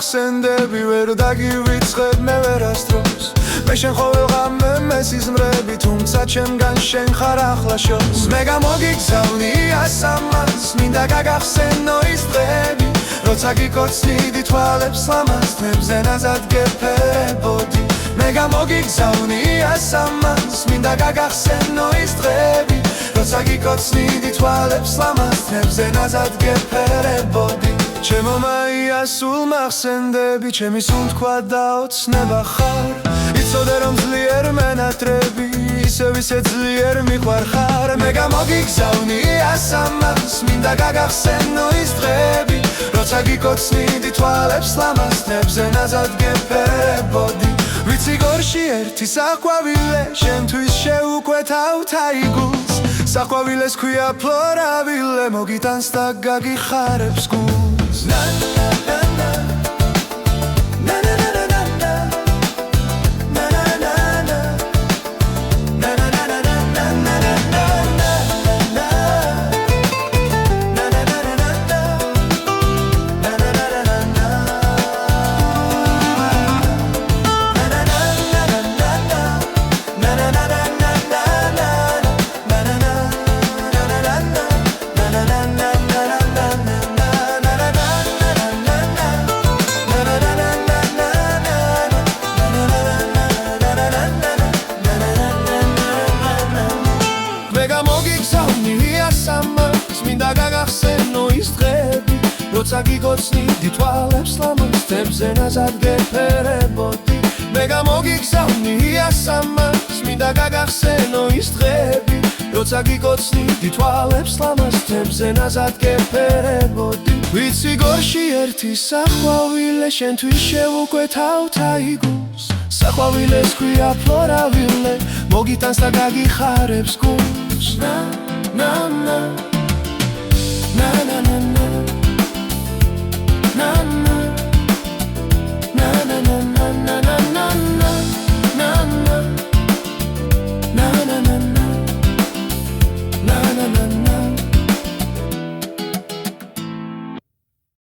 გახსენდები ვერ დაგივიწყებ მე ვერასდროს მე შენ ყოველღამე მესიზმრები თუმცა ჩემგან შენ ხარ ახლა შორს მე გამოგიგზავნი ასამას მინდა გაგახსენო ის დღები როცა გიკოცნიდი თვალებს ლამაზნებზე ნაზად გეფერებოდი მე გამოგიგზავნი ასამას მინდა გაგახსენო ის დღები როცა გიკოცნიდი თვალებს ლამაზნებზე ნაზად გეფერებოდი ჩემო მაია სულ მახსენდები ჩემი სუნთქვა და ოცნება ხარ იცოდე რომ ძლიერ მენატრები ისევ ისე ძლიერ მიყვარ ხარ მე გამოგიგზავნი ასამას მინდა გაგახსენო ის დღები როცა გიკოცნიდი თვალებს ლამაზნებზე ნაზად გეფერებოდი ვიცი გორში ერთი საყვავილე შენთვის შეუკვეთავ თაიგულს საყვავილეს ქვია ფლორავილე მოგიტანს და გაგიხარებს გულს მინდა გაგახსენო ის დღები როცა გიკოცნიდი თვალებს ლამაზნებზე ნაზად გეფერებოდი მე გამოგიგზავნი ასამას მინდა გაგახსენო ის დღები როცა გიკოცნიდი თვალებს ლამაზნებზე ნაზად გეფერებოდი ვიცი გორში ერთი საყვავილე შენთვის შევუკვეთავ თაიგულს საყვავილეს ქვია ფლორავილე მოგიტანს და გაგიხარებს გულს